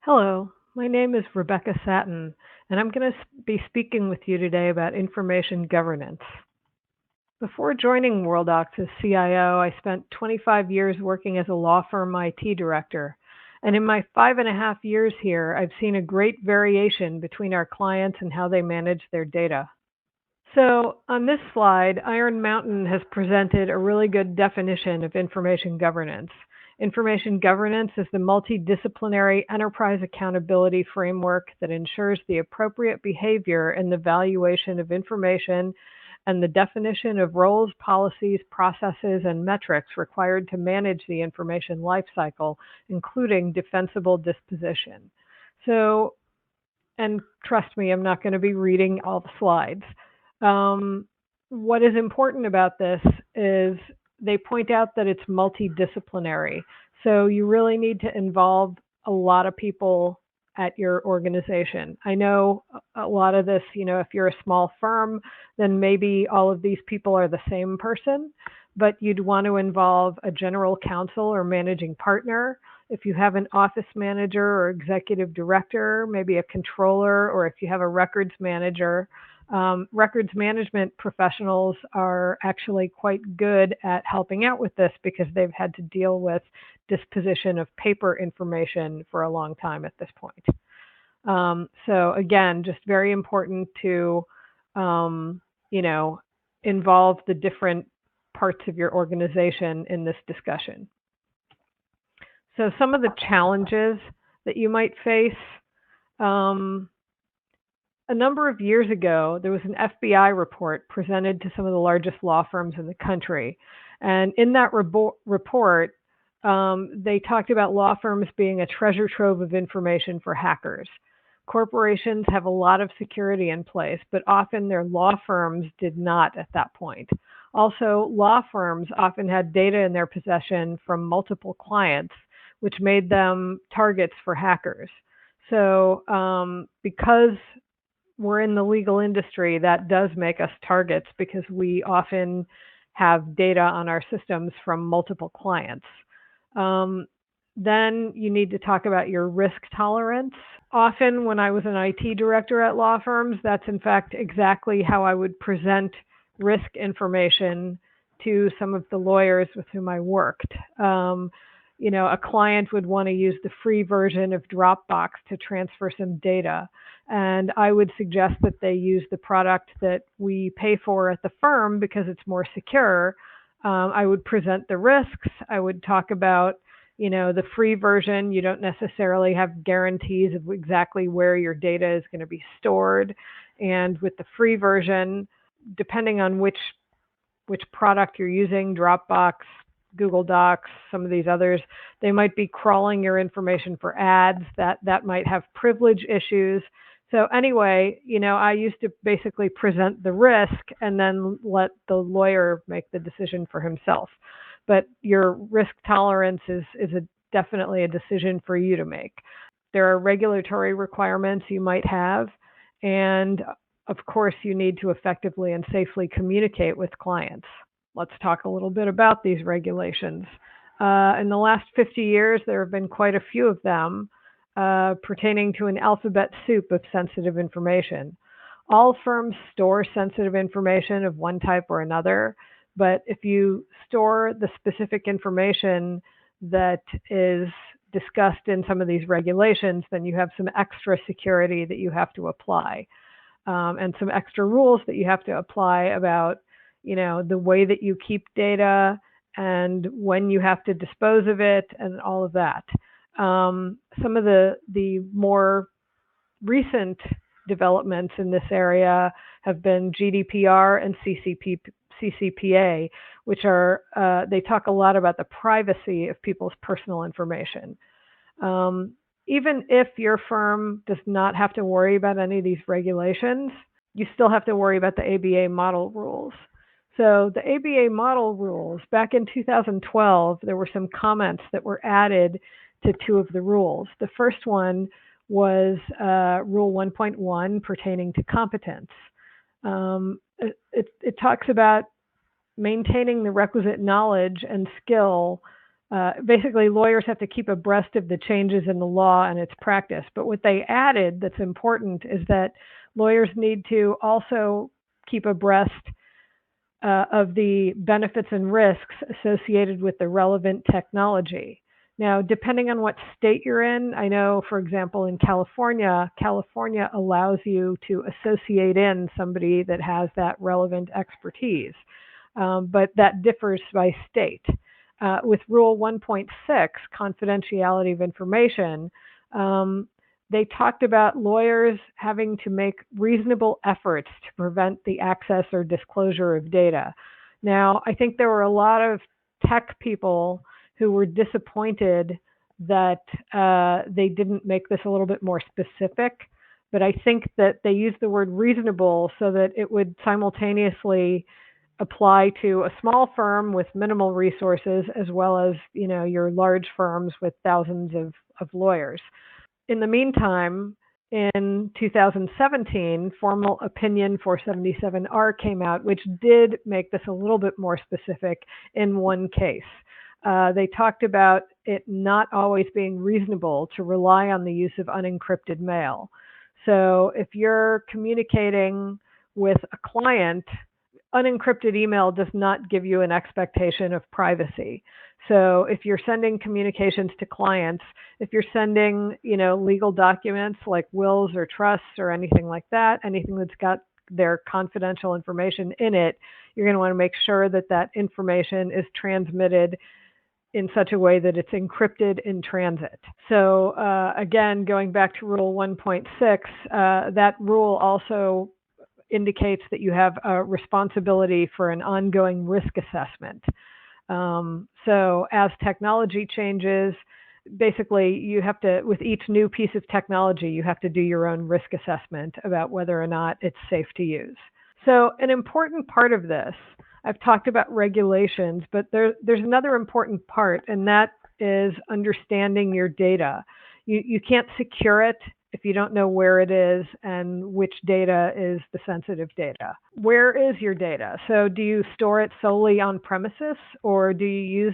Hello, my name is Rebecca Sattin, and I'm going to be speaking with you today about information governance. Before joining Worldox as CIO, I spent 25 years working as a law firm IT director. And in my 5.5 years here, I've seen a great variation between our clients and how they manage their data. So on this slide, Iron Mountain has presented a really good definition of information governance. Information governance is the multidisciplinary enterprise accountability framework that ensures the appropriate behavior and the valuation of information and the definition of roles, policies, processes, and metrics required to manage the information lifecycle, including defensible disposition. So, and trust me, I'm not going to be reading all the slides. What is important about this is they point out that it's multidisciplinary. So you really need to involve a lot of people at your organization. I know a lot of this, if you're a small firm, then maybe all of these people are the same person, but you'd want to involve a general counsel or managing partner. If you have an office manager or executive director, maybe a controller, or if you have a records manager. Records management professionals are actually quite good at helping out with this because they've had to deal with disposition of paper information for a long time at this point. So again, just very important to, involve the different parts of your organization in this discussion. So some of the challenges that you might face, a number of years ago, there was an FBI report presented to some of the largest law firms in the country. And in that report, they talked about law firms being a treasure trove of information for hackers. Corporations have a lot of security in place, but often their law firms did not at that point. Also, law firms often had data in their possession from multiple clients, which made them targets for hackers. So because we're in the legal industry, that does make us targets because we often have data on our systems from multiple clients. Then you need to talk about your risk tolerance. Often when I was an IT director at law firms, that's in fact exactly how I would present risk information to some of the lawyers with whom I worked. A client would want to use the free version of Dropbox to transfer some data. And I would suggest that they use the product that we pay for at the firm because it's more secure. I would present the risks. I would talk about, the free version. You don't necessarily have guarantees of exactly where your data is going to be stored. And with the free version, depending on which product you're using, Dropbox, Google Docs, some of these others, they might be crawling your information for ads that might have privilege issues. So anyway, I used to basically present the risk and then let the lawyer make the decision for himself. But your risk tolerance is definitely a decision for you to make. There are regulatory requirements you might have, and of course you need to effectively and safely communicate with clients. Let's talk a little bit about these regulations. In the last 50 years, there have been quite a few of them pertaining to an alphabet soup of sensitive information. All firms store sensitive information of one type or another, but if you store the specific information that is discussed in some of these regulations, then you have some extra security that you have to apply, and some extra rules that you have to apply about the way that you keep data and when you have to dispose of it and all of that. Some of the more recent developments in this area have been GDPR and CCPA, which are, they talk a lot about the privacy of people's personal information. Even if your firm does not have to worry about any of these regulations, you still have to worry about the ABA model rules. So the ABA model rules, back in 2012, there were some comments that were added to two of the rules. The first one was Rule 1.1 pertaining to competence. It talks about maintaining the requisite knowledge and skill Basically, lawyers have to keep abreast of the changes in the law and its practice. But what they added that's important is that lawyers need to also keep abreast of the benefits and risks associated with the relevant technology. Now, depending on what state you're in, I know, for example, in California, California allows you to associate in somebody that has that relevant expertise, but that differs by state. With Rule 1.6, confidentiality of information, they talked about lawyers having to make reasonable efforts to prevent the access or disclosure of data. Now, I think there were a lot of tech people who were disappointed that they didn't make this a little bit more specific, but I think that they used the word reasonable so that it would simultaneously apply to a small firm with minimal resources as well as, your large firms with thousands of lawyers. In the meantime, in 2017, Formal Opinion 477R came out, which did make this a little bit more specific in one case. They talked about it not always being reasonable to rely on the use of unencrypted mail. So if you're communicating with a client, unencrypted email does not give you an expectation of privacy. So if you're sending communications to clients, if you're sending, legal documents like wills or trusts or anything like that, anything that's got their confidential information in it, you're going to want to make sure that that information is transmitted in such a way that it's encrypted in transit. So again, going back to Rule 1.6, that rule also indicates that you have a responsibility for an ongoing risk assessment. So as technology changes, basically you have to, with each new piece of technology, you have to do your own risk assessment about whether or not it's safe to use. So an important part of this, I've talked about regulations, but there's another important part, and that is understanding your data. You can't secure it if you don't know where it is and which data is the sensitive data. Where is your data? So do you store it solely on premises, or do you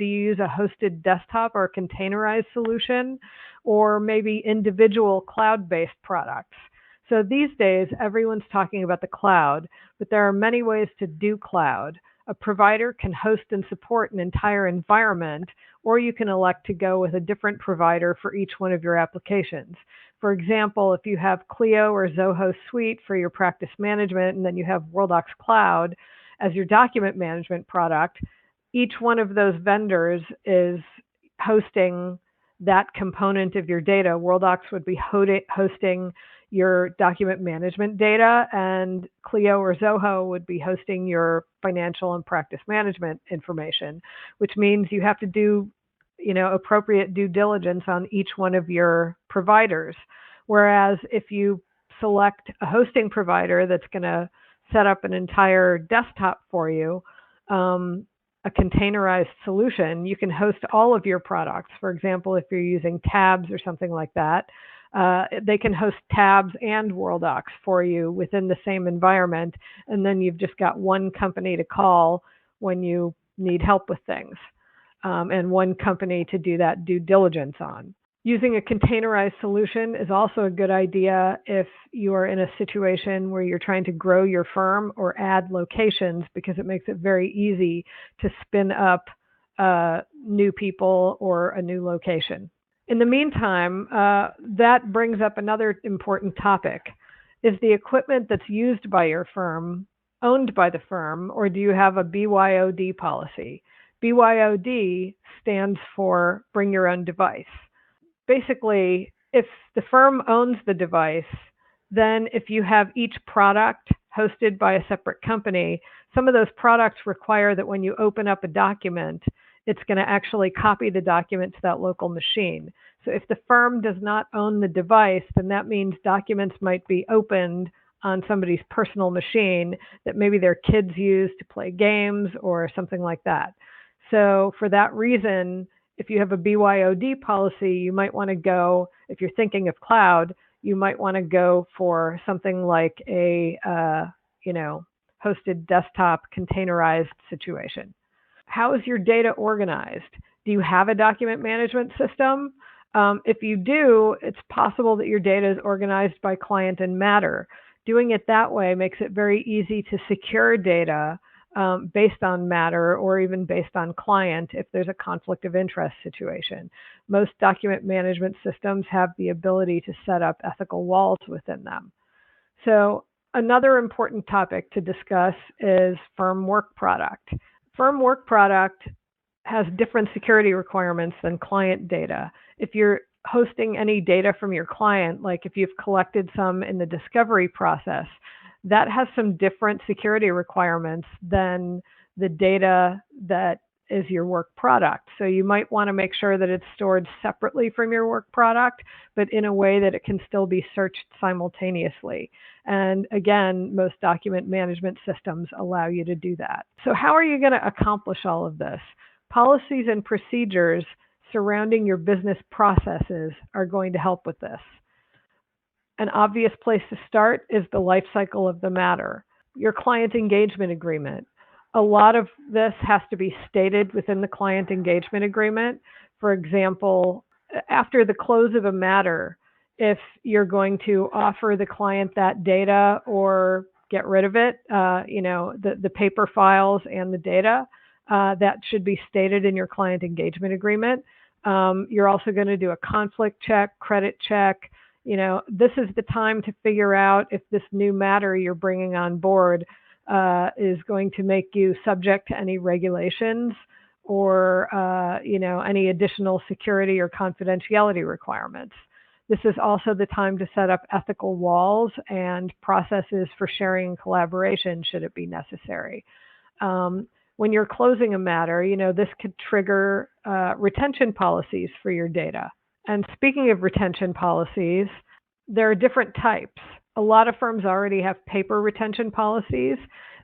use a hosted desktop or containerized solution, or maybe individual cloud-based products? So these days, everyone's talking about the cloud, but there are many ways to do cloud. A provider can host and support an entire environment, or you can elect to go with a different provider for each one of your applications. For example, if you have Clio or Zoho Suite for your practice management, and then you have Worldox Cloud as your document management product, each one of those vendors is hosting that component of your data. Worldox would be hosting your document management data, and Clio or Zoho would be hosting your financial and practice management information, which means you have to do, appropriate due diligence on each one of your providers. Whereas if you select a hosting provider that's going to set up an entire desktop for you, a containerized solution, you can host all of your products. For example, if you're using Tabs or something like that, they can host Tabs and Worldox for you within the same environment, and then you've just got one company to call when you need help with things, and one company to do that due diligence on. Using a containerized solution is also a good idea if you are in a situation where you're trying to grow your firm or add locations, because it makes it very easy to spin up new people or a new location. In the meantime, that brings up another important topic. Is the equipment that's used by your firm owned by the firm, or do you have a BYOD policy? BYOD stands for bring your own device. Basically, if the firm owns the device, then if you have each product hosted by a separate company, some of those products require that when you open up a document, it's going to actually copy the document to that local machine. So if the firm does not own the device, then that means documents might be opened on somebody's personal machine that maybe their kids use to play games or something like that. So for that reason, if you have a BYOD policy, you might want to go, if you're thinking of cloud, you might want to go for something like a hosted desktop containerized situation. How is your data organized? Do you have a document management system? If you do, it's possible that your data is organized by client and matter. Doing it that way makes it very easy to secure data based on matter or even based on client if there's a conflict of interest situation. Most document management systems have the ability to set up ethical walls within them. So another important topic to discuss is Firmwork product. Firmwork product has different security requirements than client data. If you're hosting any data from your client, like if you've collected some in the discovery process, that has some different security requirements than the data that is your work product. So you might want to make sure that it's stored separately from your work product, but in a way that it can still be searched simultaneously. And again, most document management systems allow you to do that. So how are you going to accomplish all of this? Policies and procedures surrounding your business processes are going to help with this. An obvious place to start is the life cycle of the matter. Your client engagement agreement. A lot of this has to be stated within the client engagement agreement. For example, after the close of a matter, if you're going to offer the client that data or get rid of it, the paper files and the data, that should be stated in your client engagement agreement. You're also going to do a conflict check, credit check. This is the time to figure out if this new matter you're bringing on board is going to make you subject to any regulations or, any additional security or confidentiality requirements. This is also the time to set up ethical walls and processes for sharing and collaboration should it be necessary. When you're closing a matter, this could trigger retention policies for your data. And speaking of retention policies, there are different types. A lot of firms already have paper retention policies.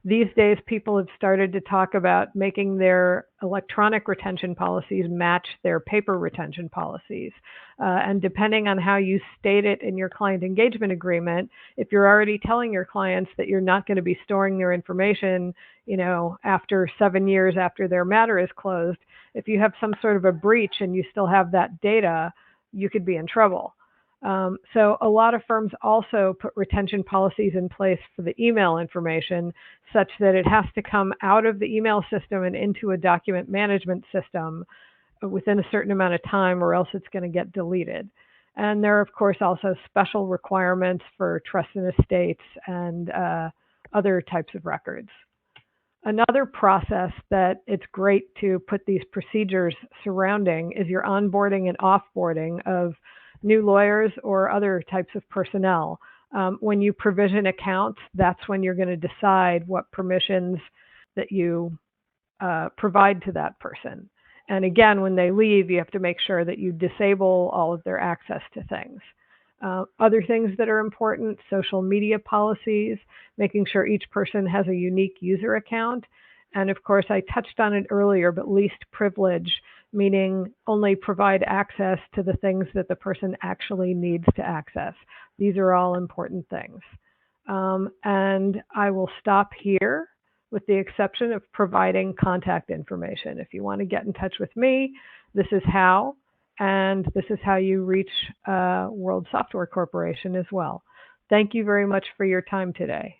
These days, people have started to talk about making their electronic retention policies match their paper retention policies. And depending on how you state it in your client engagement agreement, if you're already telling your clients that you're not going to be storing their information, after 7 years after their matter is closed, if you have some sort of a breach and you still have that data, you could be in trouble. So a lot of firms also put retention policies in place for the email information such that it has to come out of the email system and into a document management system within a certain amount of time or else it's going to get deleted. And there are, of course, also special requirements for trust and estates and other types of records. Another process that it's great to put these procedures surrounding is your onboarding and offboarding of new lawyers or other types of personnel. When you provision accounts, that's when you're going to decide what permissions that you provide to that person. And again, when they leave, you have to make sure that you disable all of their access to things. Other things that are important, social media policies, making sure each person has a unique user account. And of course, I touched on it earlier, but least privilege, meaning only provide access to the things that the person actually needs to access. These are all important things. And I will stop here with the exception of providing contact information. If you want to get in touch with me, this is how, and this is how you reach World Software Corporation as well. Thank you very much for your time today.